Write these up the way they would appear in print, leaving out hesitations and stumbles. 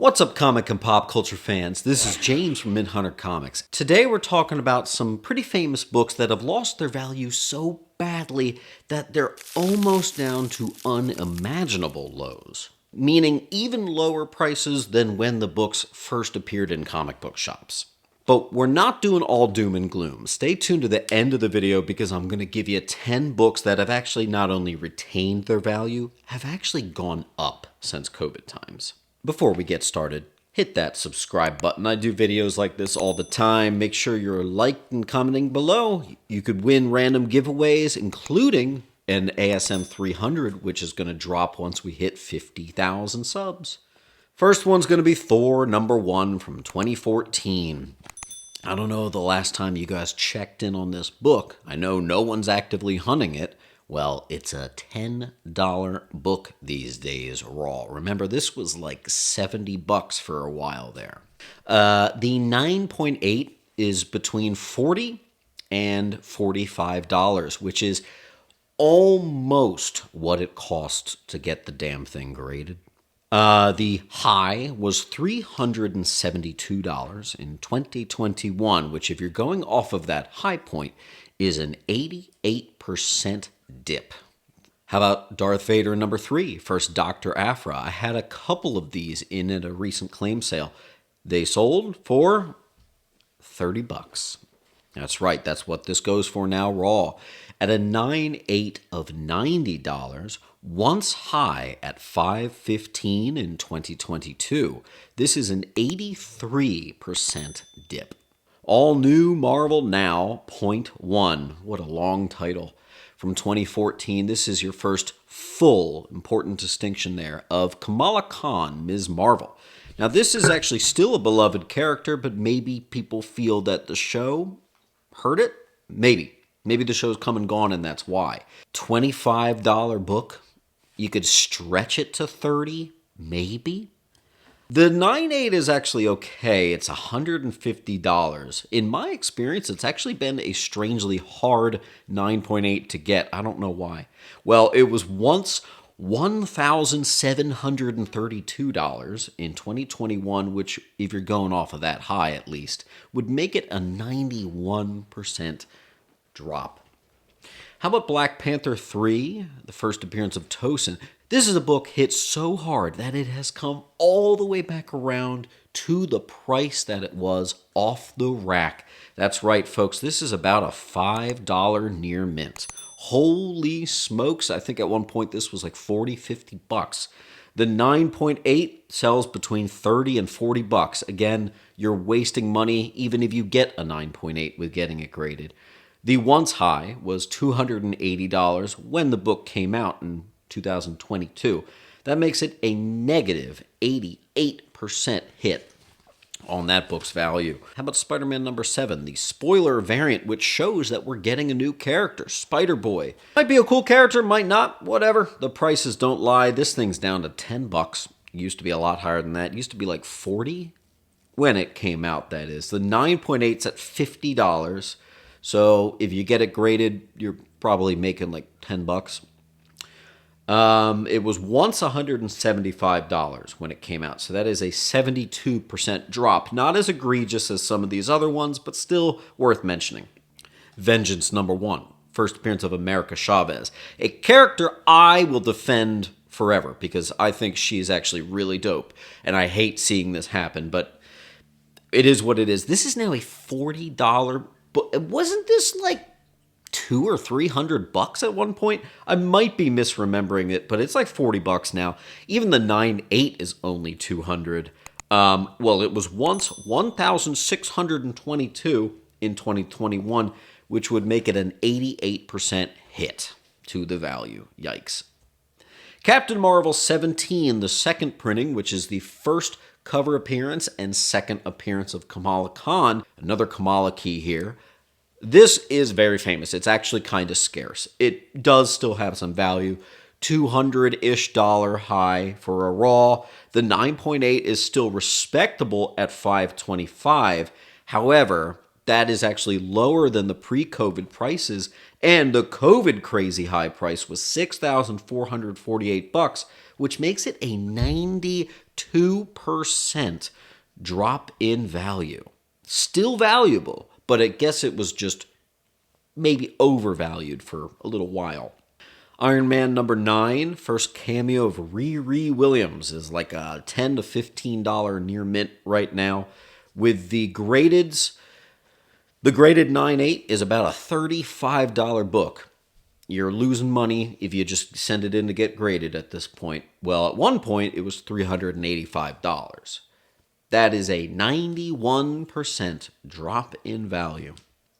What's up, comic and pop culture fans? This is James from Hunter Comics. Today we're talking about some pretty famous books that have lost their value so badly that they're almost down to unimaginable lows, meaning even lower prices than when the books first appeared in comic book shops. But we're not doing all doom and gloom. Stay tuned to the end of the video because I'm going to give you 10 books that have actually not only retained their value, have actually gone up since COVID times. Before we get started, hit that subscribe button. I do videos like this all the time. Make sure you're liking and commenting below. You could win random giveaways, including an ASM 300, which is going to drop once we hit 50,000 subs. First one's going to be Thor #1 from 2014. I don't know the last time you guys checked in on this book. I know no one's actively hunting it. Well, it's a $10 book these days, raw. Remember, this was like $70 for a while there. The 9.8 is between $40 and $45, which is almost what it cost to get the damn thing graded. The high was $372 in 2021, which if you're going off of that high point, is an 88% dip. How about Darth Vader #3, first Dr. Aphra? I had a couple of these in at a recent claim sale. They sold for $30. That's right, that's what this goes for now, raw. At a 9.8 of $90, once high at $515 in 2022. This is an 83% dip. All New Marvel Now, .1. What a long title. From 2014, this is your first full, important distinction there, of Kamala Khan, Ms. Marvel. Now, this is actually still a beloved character, but maybe people feel that the show hurt it? Maybe. Maybe the show's come and gone, and that's why. $25 book. You could stretch it to $30, maybe. The 9.8 is actually okay. It's $150. In my experience, it's actually been a strangely hard 9.8 to get. I don't know why. Well, it was once $1,732 in 2021, which, if you're going off of that high at least, would make it a 91% drop. How about Black Panther 3, the first appearance of Tosin? This is a book hit so hard that it has come all the way back around to the price that it was off the rack. That's right, folks. This is about a $5 near mint. Holy smokes. I think at one point this was like $40, $50. The 9.8 sells between $30 and $40. Again, you're wasting money even if you get a 9.8 with getting it graded. The once high was $280 when the book came out in 2022. That makes it a negative 88% hit on that book's value. How about Spider-Man #7, the spoiler variant, which shows that we're getting a new character, Spider-Boy. Might be a cool character, might not, whatever. The prices don't lie. This thing's down to $10. It used to be a lot higher than that. It used to be like $40 when it came out, that is. The 9.8's at $50. So if you get it graded, you're probably making like $10. It was once $175 when it came out, so that is a 72% drop. Not as egregious as some of these other ones, but still worth mentioning. Vengeance #1, first appearance of America Chavez, a character I will defend forever because I think she's actually really dope, and I hate seeing this happen, but it is what it is. This is now a $40 book. Wasn't this like $200 or $300 at one point? I might be misremembering it, but it's like $40 now. Even the 9.8 is only $200. Well, it was once $1,622 in 2021, which would make it an 88% hit to the value. Yikes. Captain Marvel 17, the second printing, which is the first cover appearance and second appearance of Kamala Khan. Another Kamala key here. This is very famous. It's actually kind of scarce. It does still have some value. $200-ish high for a raw. The 9.8 is still respectable at $525. However, that is actually lower than the pre-COVID prices, and the COVID crazy high price was $6,448, which makes it a 92% 92% drop in value. Still valuable, but I guess it was just maybe overvalued for a little while. Iron Man number 9, first cameo of Riri Williams, is like a $10 to $15 near mint right now. With the graded 9.8 is about a $35 book. You're losing money if you just send it in to get graded at this point. Well, at one point, it was $385. That is a 91% drop in value.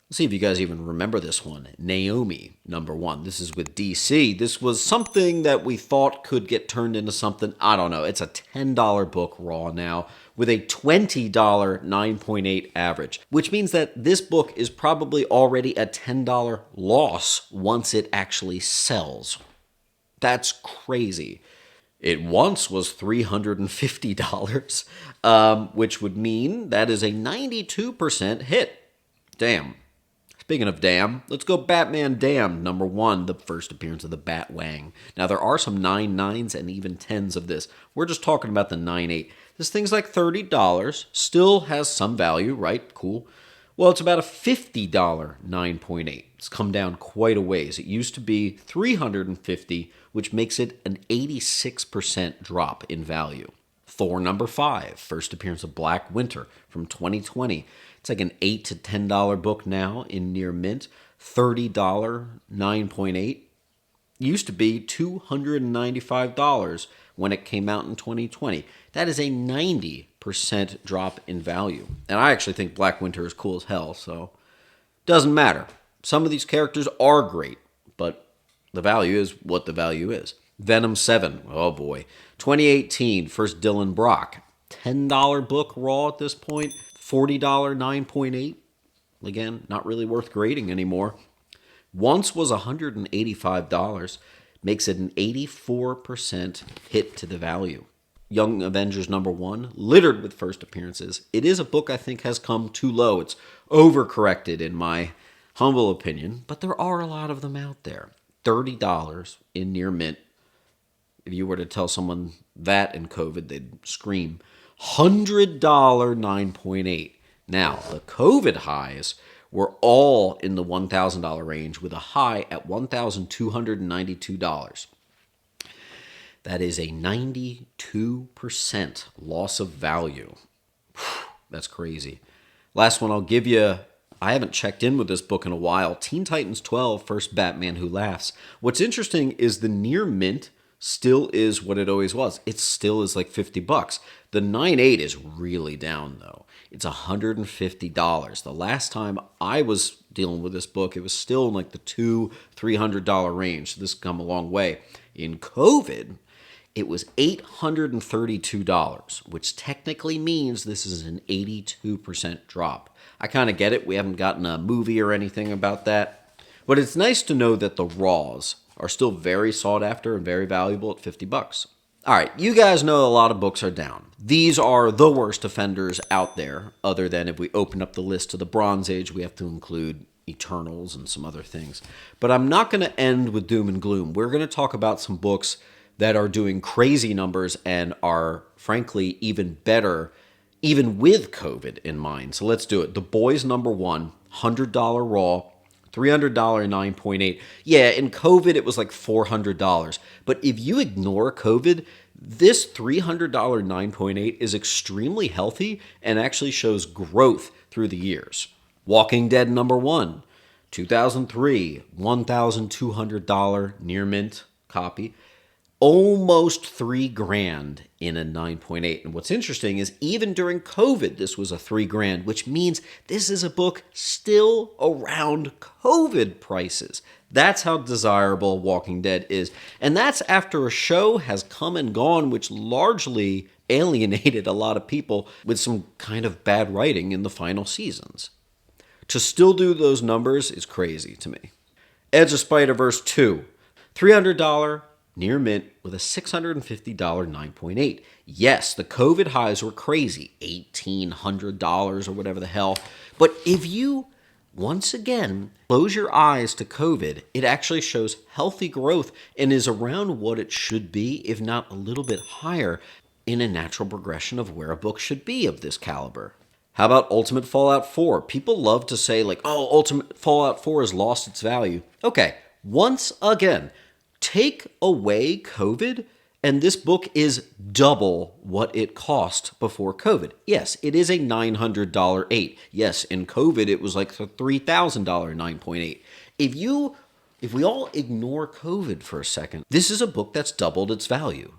Let's see if you guys even remember this one. Naomi, number 1. This is with DC. This was something that we thought could get turned into something. I don't know. It's a $10 book raw now with a $20 9.8 average, which means that this book is probably already a $10 loss once it actually sells. That's crazy. It once was $350, which would mean that is a 92% hit. Damn. Speaking of damn, let's go Batman Damned, number 1, the first appearance of the Batwang. Now, there are some 9.9s and even 10s of this. We're just talking about the 9.8. This thing's like $30, still has some value, right? Cool. Well, it's about a $50 9.8. It's come down quite a ways. It used to be $350, which makes it an 86% drop in value. Thor number 5, first appearance of Black Winter from 2020. It's like an $8 to $10 book now in near mint. $30 9.8. Used to be $295 when it came out in 2020. That is a 90% drop in value. And I actually think Black Winter is cool as hell, so doesn't matter. Some of these characters are great, but the value is what the value is. Venom 7, oh boy. 2018, first Dylan Brock. $10 book raw at this point. $40 9.8. Again, not really worth grading anymore. Once was $185. Makes it an 84% hit to the value. Young Avengers number 1, littered with first appearances. It is a book I think has come too low. It's overcorrected in my humble opinion, but there are a lot of them out there. $30 in near mint. If you were to tell someone that in COVID, they'd scream. $100 9.8. Now, the COVID highs were all in the $1,000 range with a high at $1,292. That is a 92% loss of value. That's crazy. Last one I'll give you. I haven't checked in with this book in a while. Teen Titans 12, First Batman Who Laughs. What's interesting is the near mint still is what it always was. It still is like $50. The 9.8 is really down though. It's $150. The last time I was dealing with this book, it was still in like the $200-$300 range. So this has come a long way. In COVID, it was $832, which technically means this is an 82% drop. I kind of get it. We haven't gotten a movie or anything about that. But it's nice to know that the raws are still very sought after and very valuable at $50. All right, you guys know a lot of books are down. These are the worst offenders out there, other than if we open up the list to the Bronze Age, we have to include Eternals and some other things. But I'm not going to end with doom and gloom. We're going to talk about some books that are doing crazy numbers and are, frankly, even better, even with COVID in mind. So let's do it. The Boys number 1, $100 raw. $300 9.8. Yeah, in COVID, it was like $400. But if you ignore COVID, this $300 9.8 is extremely healthy and actually shows growth through the years. Walking Dead number 1, 2003, $1,200 near mint copy. Almost $3,000 in a 9.8. And what's interesting is even during COVID, this was a $3,000, which means this is a book still around COVID prices. That's how desirable Walking Dead is. And that's after a show has come and gone, which largely alienated a lot of people with some kind of bad writing in the final seasons. To still do those numbers is crazy to me. Edge of Spider-Verse 2, $300 near mint with a $650 9.8. Yes, the COVID highs were crazy, $1,800 or whatever the hell. But if you, once again, close your eyes to COVID, it actually shows healthy growth and is around what it should be, if not a little bit higher. in a natural progression of where a book should be of this caliber. How about Ultimate Fallout 4? People love to say, like, oh, Ultimate Fallout 4 has lost its value. Okay, once again, take away COVID, and this book is double what it cost before COVID. Yes, it is a $900 8. Yes, in COVID, it was like a $3,000 9.8. If we all ignore COVID for a second, this is a book that's doubled its value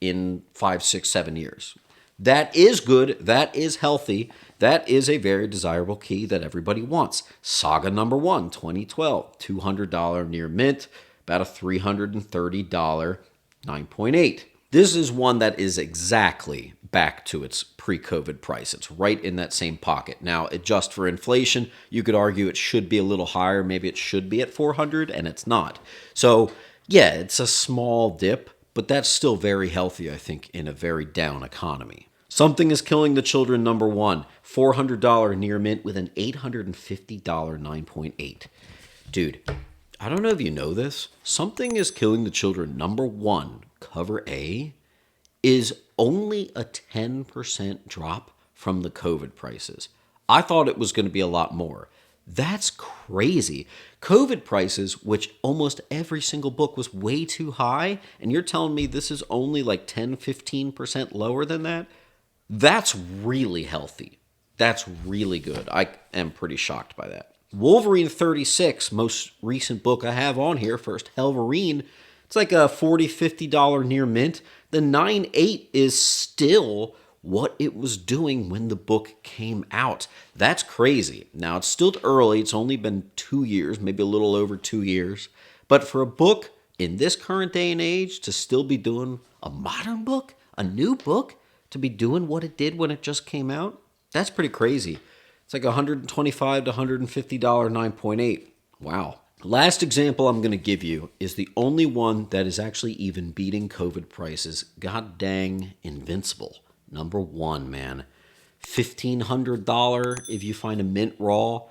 in 5, 6, 7 years. That is good. That is healthy. That is a very desirable key that everybody wants. Saga number 1, 2012, $200 near mint, about a $330 9.8. This is one that is exactly back to its pre-COVID price. It's right in that same pocket. Now, adjust for inflation. You could argue it should be a little higher. Maybe it should be at 400, and it's not. So, yeah, it's a small dip, but that's still very healthy, I think, in a very down economy. Something is Killing the Children number 1, $400 near mint with an $850 9.8. Dude, I don't know if you know this. Something is Killing the Children number 1, cover A, is only a 10% drop from the COVID prices. I thought it was going to be a lot more. That's crazy. COVID prices, which almost every single book was way too high, and you're telling me this is only like 10, 15% lower than that? That's really healthy. That's really good. I am pretty shocked by that. Wolverine 36, most recent book I have on here, first Helverine, it's like a $40, $50 near mint. The 9.8 is still what it was doing when the book came out. That's crazy. Now, it's still early. It's only been 2 years, maybe a little over 2 years. But for a book in this current day and age to still be doing a modern book, a new book, to be doing what it did when it just came out, that's pretty crazy. It's like $125 to $150 9.8. Wow. Last example I'm going to give you is the only one that is actually even beating COVID prices. God dang, Invincible. Number 1, man. $1,500 if you find a mint raw.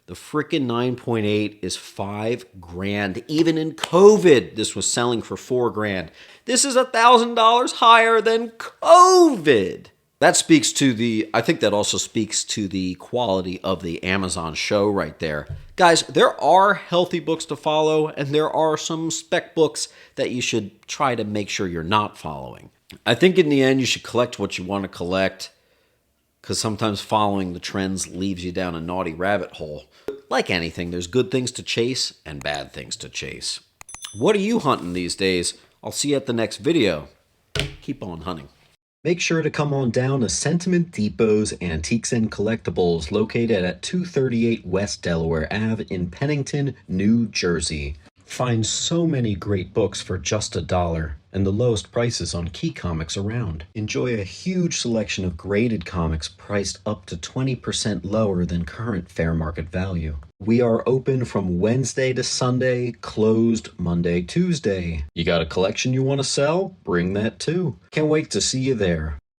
The frickin' 9.8 is $5,000. Even in COVID, this was selling for $4,000. This is $1,000 higher than COVID. That speaks to I think that also speaks to the quality of the Amazon show right there. Guys, there are healthy books to follow, and there are some spec books that you should try to make sure you're not following. I think in the end, you should collect what you want to collect, because sometimes following the trends leaves you down a naughty rabbit hole. Like anything, there's good things to chase and bad things to chase. What are you hunting these days? I'll see you at the next video. Keep on hunting. Make sure to come on down to Sentiment Depot's Antiques and Collectibles, located at 238 West Delaware Ave in Pennington, New Jersey. Find so many great books for just $1 and the lowest prices on key comics around. Enjoy a huge selection of graded comics priced up to 20% lower than current fair market value. We are open from Wednesday to Sunday, closed Monday, Tuesday. You got a collection you want to sell? Bring that too. Can't wait to see you there.